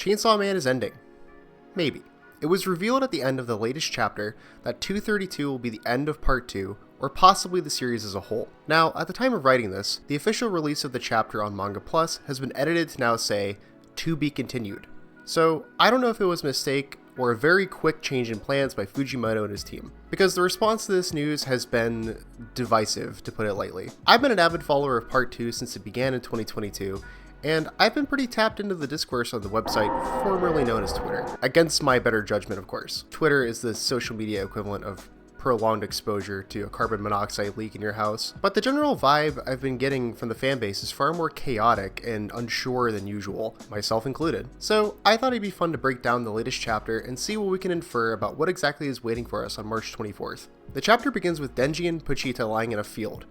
Chainsaw Man is ending. Maybe. It was revealed at the end of the latest chapter that 232 will be the end of Part 2, or possibly the series as a whole. Now, at the time of writing this, the official release of the chapter on Manga Plus has been edited to now say, "To be continued." So, I don't know if it was a mistake or a very quick change in plans by Fujimoto and his team, because the response to this news has been divisive, to put it lightly. I've been an avid follower of Part 2 since it began in 2022, and I've been pretty tapped into the discourse on the website formerly known as Twitter, against my better judgment of course. Twitter is the social media equivalent of prolonged exposure to a carbon monoxide leak in your house, but the general vibe I've been getting from the fanbase is far more chaotic and unsure than usual, myself included. So I thought it'd be fun to break down the latest chapter and see what we can infer about what exactly is waiting for us on March 24th. The chapter begins with Denji and Pochita lying in a field,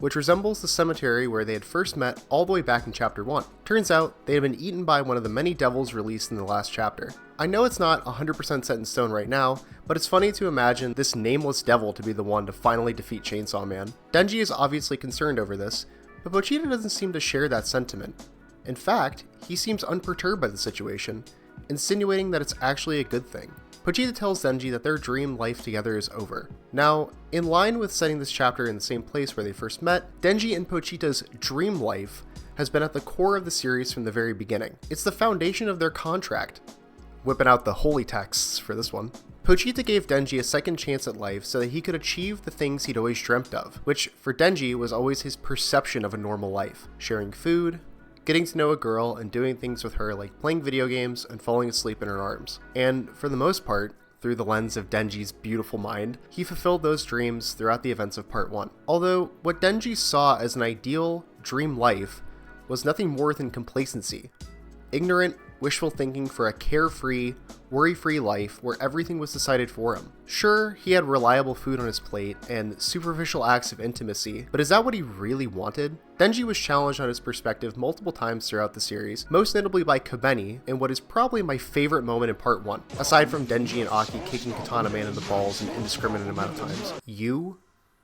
which resembles the cemetery where they had first met all the way back in chapter 1. Turns out, they had been eaten by one of the many devils released in the last chapter. I know it's not 100% set in stone right now, but it's funny to imagine this nameless devil to be the one to finally defeat Chainsaw Man. Denji is obviously concerned over this, but Pochita doesn't seem to share that sentiment. In fact, he seems unperturbed by the situation, insinuating that it's actually a good thing. Pochita tells Denji that their dream life together is over. Now, in line with setting this chapter in the same place where they first met, Denji and Pochita's dream life has been at the core of the series from the very beginning. It's the foundation of their contract. Whipping out the holy texts for this one. Pochita gave Denji a second chance at life so that he could achieve the things he'd always dreamt of, which for Denji was always his perception of a normal life. Sharing food, getting to know a girl, and doing things with her like playing video games and falling asleep in her arms. And for the most part, through the lens of Denji's beautiful mind, he fulfilled those dreams throughout the events of Part 1. Although, what Denji saw as an ideal dream life was nothing more than complacency. Ignorant, wishful thinking for a carefree, worry-free life where everything was decided for him. Sure, he had reliable food on his plate and superficial acts of intimacy, but is that what he really wanted? Denji was challenged on his perspective multiple times throughout the series, most notably by Kobeni in what is probably my favorite moment in Part 1, aside from Denji and Aki kicking Katana Man in the balls an indiscriminate amount of times. You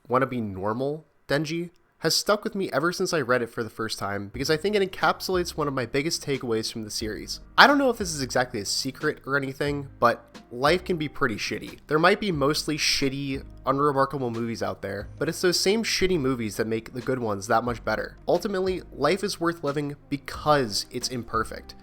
want to be normal, Denji? Has stuck with me ever since I read it for the first time because I think it encapsulates one of my biggest takeaways from the series. I don't know if this is exactly a secret or anything, but life can be pretty shitty. There might be mostly shitty, unremarkable movies out there, but it's those same shitty movies that make the good ones that much better. Ultimately, life is worth living because it's imperfect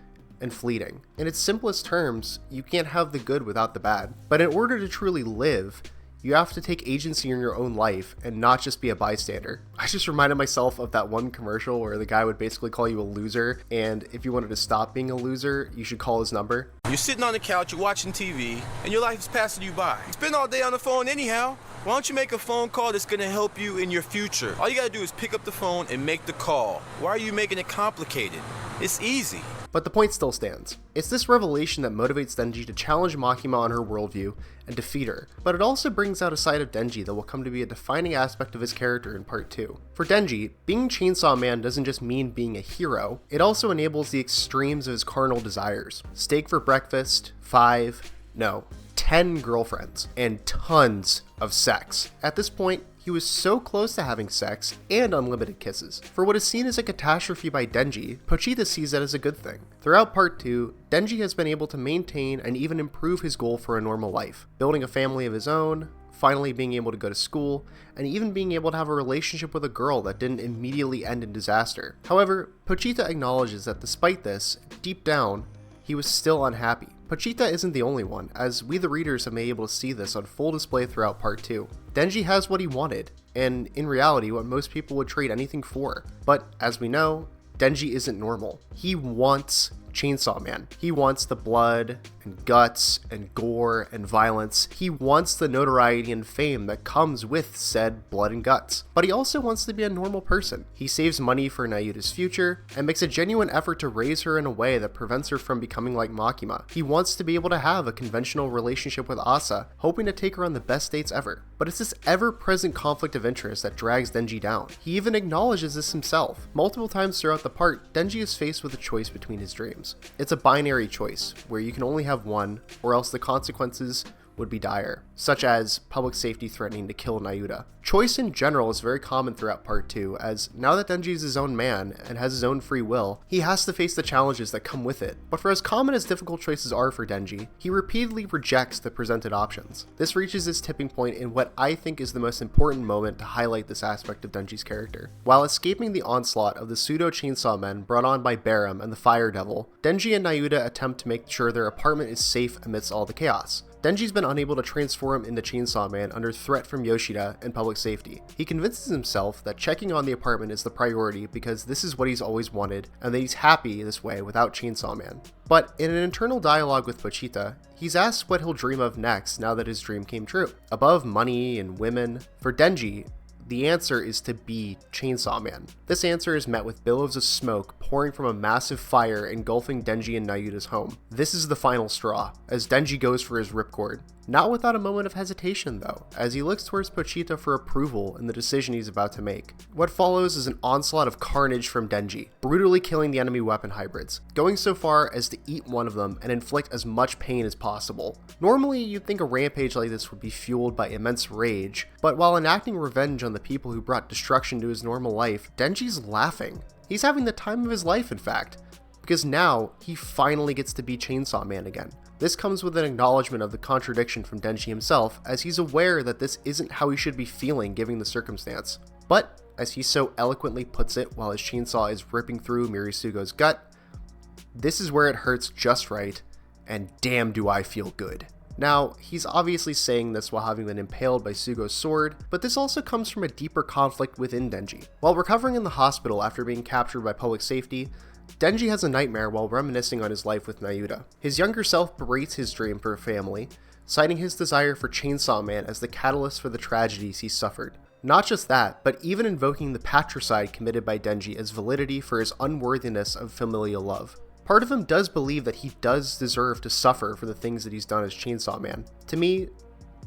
and fleeting. In its simplest terms, you can't have the good without the bad. But in order to truly live, you have to take agency in your own life and not just be a bystander. I just reminded myself of that one commercial where the guy would basically call you a loser, and if you wanted to stop being a loser, you should call his number. You're sitting on the couch, you're watching TV, and your life is passing you by. You spend all day on the phone anyhow. Why don't you make a phone call that's gonna help you in your future? All you gotta do is pick up the phone and make the call. Why are you making it complicated? It's easy. But the point still stands. It's this revelation that motivates Denji to challenge Makima on her worldview and defeat her, but it also brings out a side of Denji that will come to be a defining aspect of his character in Part 2. For Denji, being Chainsaw Man doesn't just mean being a hero, it also enables the extremes of his carnal desires. Steak for breakfast, 10 girlfriends, and tons of sex. At this point, he was so close to having sex and unlimited kisses. For what is seen as a catastrophe by Denji, Pochita sees that as a good thing. Throughout Part 2, Denji has been able to maintain and even improve his goal for a normal life, building a family of his own, finally being able to go to school, and even being able to have a relationship with a girl that didn't immediately end in disaster. However, Pochita acknowledges that despite this, deep down, he was still unhappy. Pochita isn't the only one, as we the readers have been able to see this on full display throughout Part 2. Denji has what he wanted, and in reality what most people would trade anything for. But as we know, Denji isn't normal. He wants Chainsaw Man. He wants the blood and guts and gore and violence. He wants the notoriety and fame that comes with said blood and guts. But he also wants to be a normal person. He saves money for Nayuta's future and makes a genuine effort to raise her in a way that prevents her from becoming like Makima. He wants to be able to have a conventional relationship with Asa, hoping to take her on the best dates ever. But it's this ever-present conflict of interest that drags Denji down. He even acknowledges this himself. Multiple times throughout the part, Denji is faced with a choice between his dreams. It's a binary choice, where you can only have one, or else the consequences would be dire, such as public safety threatening to kill Nayuta. Choice in general is very common throughout Part 2, as now that Denji is his own man and has his own free will, he has to face the challenges that come with it. But for as common as difficult choices are for Denji, he repeatedly rejects the presented options. This reaches its tipping point in what I think is the most important moment to highlight this aspect of Denji's character. While escaping the onslaught of the pseudo-chainsaw men brought on by Barem and the Fire Devil, Denji and Nayuta attempt to make sure their apartment is safe amidst all the chaos. Denji's been unable to transform into Chainsaw Man under threat from Yoshida and public safety. He convinces himself that checking on the apartment is the priority because this is what he's always wanted and that he's happy this way without Chainsaw Man. But in an internal dialogue with Pochita, he's asked what he'll dream of next now that his dream came true. Above money and women, for Denji, the answer is to be Chainsaw Man. This answer is met with billows of smoke pouring from a massive fire engulfing Denji and Nayuta's home. This is the final straw, as Denji goes for his ripcord. Not without a moment of hesitation though, as he looks towards Pochita for approval in the decision he's about to make. What follows is an onslaught of carnage from Denji, brutally killing the enemy weapon hybrids, going so far as to eat one of them and inflict as much pain as possible. Normally, you'd think a rampage like this would be fueled by immense rage, but while enacting revenge on the people who brought destruction to his normal life, Denji's laughing. He's having the time of his life, in fact, because now he finally gets to be Chainsaw Man again. This comes with an acknowledgement of the contradiction from Denji himself, as he's aware that this isn't how he should be feeling given the circumstance. But, as he so eloquently puts it while his chainsaw is ripping through Mirisugo's gut, this is where it hurts just right, and damn do I feel good. Now, he's obviously saying this while having been impaled by Sugo's sword, but this also comes from a deeper conflict within Denji. While recovering in the hospital after being captured by public safety, Denji has a nightmare while reminiscing on his life with Nayuta. His younger self berates his dream for a family, citing his desire for Chainsaw Man as the catalyst for the tragedies he suffered. Not just that, but even invoking the patricide committed by Denji as validity for his unworthiness of familial love. Part of him does believe that he does deserve to suffer for the things that he's done as Chainsaw Man. To me,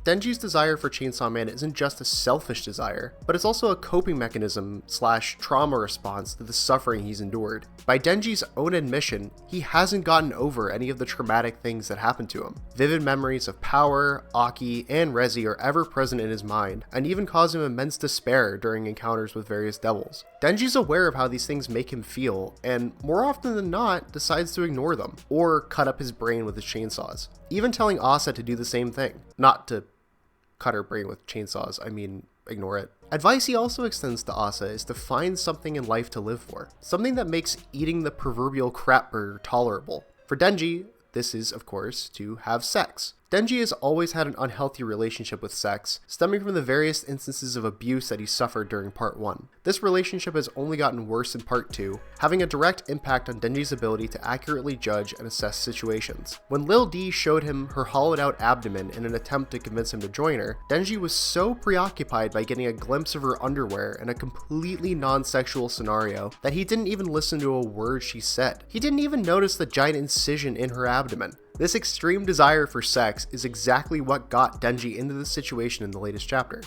Denji's desire for Chainsaw Man isn't just a selfish desire, but it's also a coping mechanism / trauma response to the suffering he's endured. By Denji's own admission, he hasn't gotten over any of the traumatic things that happened to him. Vivid memories of Power, Aki, and Rezi are ever present in his mind, and even cause him immense despair during encounters with various devils. Denji's aware of how these things make him feel, and more often than not, decides to ignore them, or cut up his brain with his chainsaws. Even telling Asa to do the same thing. Not to cut her brain with chainsaws, I mean ignore it. Advice he also extends to Asa is to find something in life to live for. Something that makes eating the proverbial crap burger tolerable. For Denji, this is, of course, to have sex. Denji has always had an unhealthy relationship with sex, stemming from the various instances of abuse that he suffered during Part 1. This relationship has only gotten worse in Part 2, having a direct impact on Denji's ability to accurately judge and assess situations. When Lil D showed him her hollowed out abdomen in an attempt to convince him to join her, Denji was so preoccupied by getting a glimpse of her underwear in a completely non-sexual scenario that he didn't even listen to a word she said. He didn't even notice the giant incision in her abdomen. This extreme desire for sex is exactly what got Denji into this situation in the latest chapter.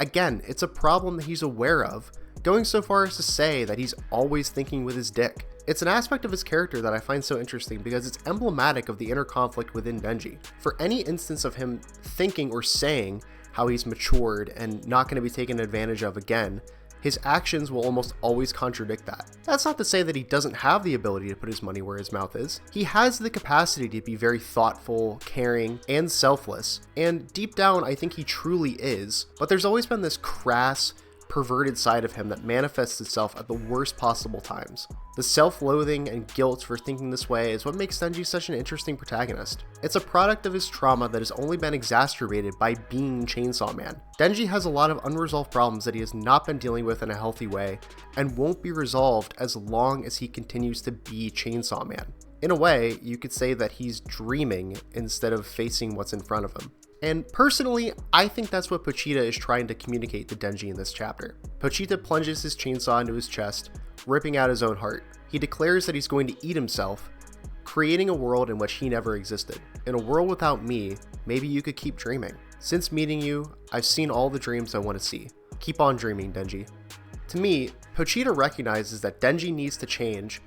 Again, it's a problem that he's aware of, going so far as to say that he's always thinking with his dick. It's an aspect of his character that I find so interesting because it's emblematic of the inner conflict within Denji. For any instance of him thinking or saying how he's matured and not going to be taken advantage of again, his actions will almost always contradict that. That's not to say that he doesn't have the ability to put his money where his mouth is. He has the capacity to be very thoughtful, caring, and selfless, and deep down I think he truly is, but there's always been this crass, perverted side of him that manifests itself at the worst possible times. The self-loathing and guilt for thinking this way is what makes Denji such an interesting protagonist. It's a product of his trauma that has only been exacerbated by being Chainsaw Man. Denji has a lot of unresolved problems that he has not been dealing with in a healthy way, and won't be resolved as long as he continues to be Chainsaw Man. In a way, you could say that he's dreaming instead of facing what's in front of him. And personally, I think that's what Pochita is trying to communicate to Denji in this chapter. Pochita plunges his chainsaw into his chest, ripping out his own heart. He declares that he's going to eat himself, creating a world in which he never existed. In a world without me, maybe you could keep dreaming. Since meeting you, I've seen all the dreams I want to see. Keep on dreaming, Denji. To me, Pochita recognizes that Denji needs to change,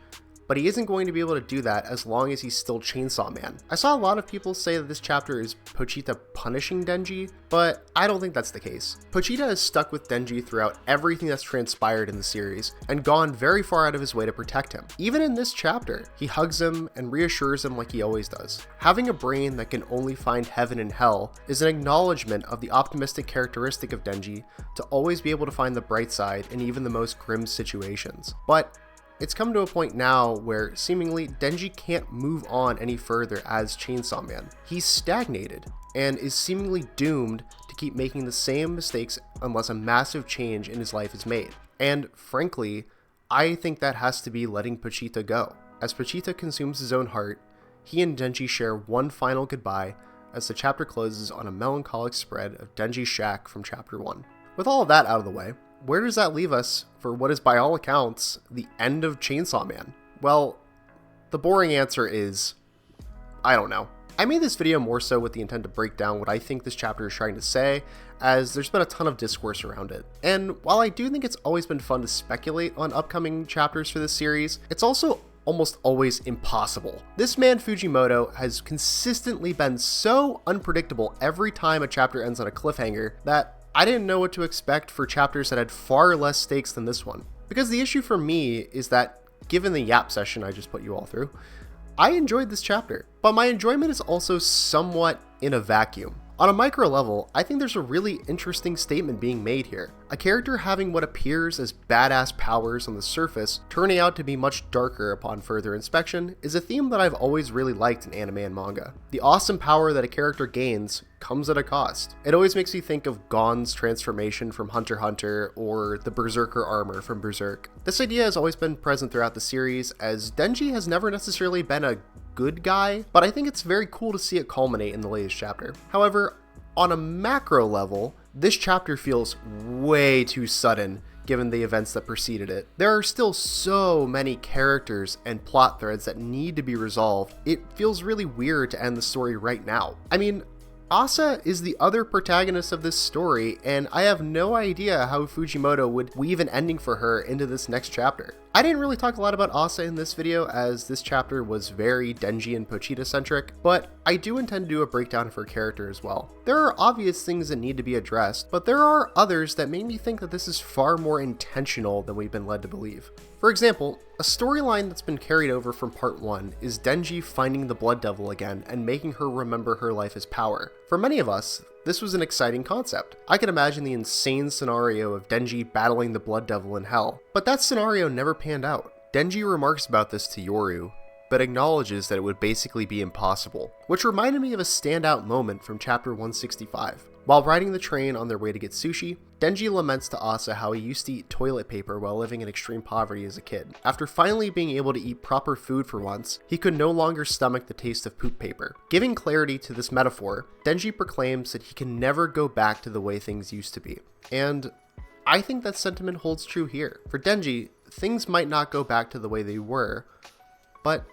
but he isn't going to be able to do that as long as he's still Chainsaw Man. I saw a lot of people say that this chapter is Pochita punishing Denji, but I don't think that's the case. Pochita has stuck with Denji throughout everything that's transpired in the series, and gone very far out of his way to protect him. Even in this chapter, he hugs him and reassures him like he always does. Having a brain that can only find heaven and hell is an acknowledgement of the optimistic characteristic of Denji to always be able to find the bright side in even the most grim situations. But it's come to a point now where seemingly Denji can't move on any further as Chainsaw Man. He's stagnated and is seemingly doomed to keep making the same mistakes unless a massive change in his life is made. And frankly, I think that has to be letting Pochita go. As Pochita consumes his own heart, he and Denji share one final goodbye as the chapter closes on a melancholic spread of Denji's shack from chapter 1. With all of that out of the way, where does that leave us for what is by all accounts the end of Chainsaw Man? Well, the boring answer is, I don't know. I made this video more so with the intent to break down what I think this chapter is trying to say, as there's been a ton of discourse around it. And while I do think it's always been fun to speculate on upcoming chapters for this series, it's also almost always impossible. This man Fujimoto has consistently been so unpredictable every time a chapter ends on a cliffhanger that I didn't know what to expect for chapters that had far less stakes than this one. Because the issue for me is that, given the yap session I just put you all through, I enjoyed this chapter, but my enjoyment is also somewhat in a vacuum. On a micro level, I think there's a really interesting statement being made here. A character having what appears as badass powers on the surface turning out to be much darker upon further inspection is a theme that I've always really liked in anime and manga. The awesome power that a character gains comes at a cost. It always makes me think of Gon's transformation from Hunter x Hunter or the Berserker armor from Berserk. This idea has always been present throughout the series, as Denji has never necessarily been a good guy, but I think it's very cool to see it culminate in the latest chapter. However, on a macro level, this chapter feels way too sudden given the events that preceded it. There are still so many characters and plot threads that need to be resolved. It feels really weird to end the story right now. I mean, Asa is the other protagonist of this story, and I have no idea how Fujimoto would weave an ending for her into this next chapter. I didn't really talk a lot about Asa in this video, as this chapter was very Denji and Pochita centric, but I do intend to do a breakdown of her character as well. There are obvious things that need to be addressed, but there are others that make me think that this is far more intentional than we've been led to believe. For example, a storyline that's been carried over from part 1 is Denji finding the Blood Devil again and making her remember her life as power. For many of us, this was an exciting concept. I can imagine the insane scenario of Denji battling the Blood Devil in hell, but that scenario never panned out. Denji remarks about this to Yoru, but acknowledges that it would basically be impossible, which reminded me of a standout moment from chapter 165. While riding the train on their way to get sushi, Denji laments to Asa how he used to eat toilet paper while living in extreme poverty as a kid. After finally being able to eat proper food for once, he could no longer stomach the taste of poop paper. Giving clarity to this metaphor, Denji proclaims that he can never go back to the way things used to be. And I think that sentiment holds true here. For Denji, things might not go back to the way they were, but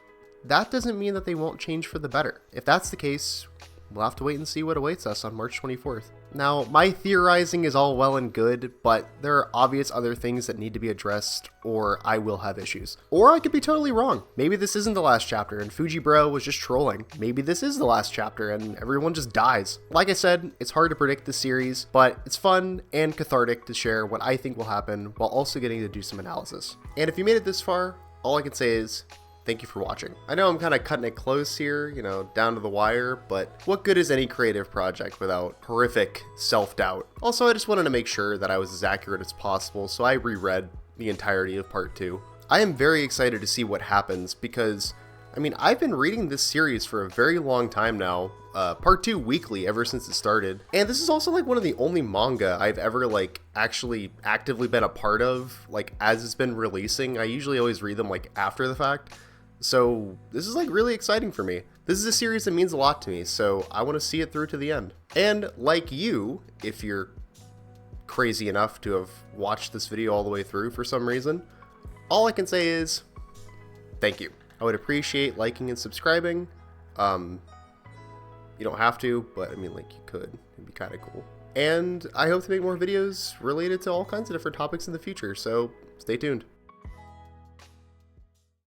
that doesn't mean that they won't change for the better. If that's the case, we'll have to wait and see what awaits us on March 24th. Now, my theorizing is all well and good, but there are obvious other things that need to be addressed, or I will have issues. Or I could be totally wrong. Maybe this isn't the last chapter and Fujibro was just trolling. Maybe this is the last chapter and everyone just dies. Like I said, it's hard to predict the series, but it's fun and cathartic to share what I think will happen while also getting to do some analysis. And if you made it this far, all I can say is, thank you for watching. I know I'm kind of cutting it close here, down to the wire, but what good is any creative project without horrific self-doubt? Also, I just wanted to make sure that I was as accurate as possible, so I reread the entirety of part 2. I am very excited to see what happens because, I've been reading this series for a very long time now, part 2 weekly ever since it started, and this is also one of the only manga I've ever actually actively been a part of, as it's been releasing. I usually always read them after the fact. So this is really exciting for me. This is a series that means a lot to me, so I want to see it through to the end. And like you, if you're crazy enough to have watched this video all the way through for some reason, all I can say is thank you. I would appreciate liking and subscribing. You don't have to, but you could. It'd be kind of cool. And I hope to make more videos related to all kinds of different topics in the future, so stay tuned.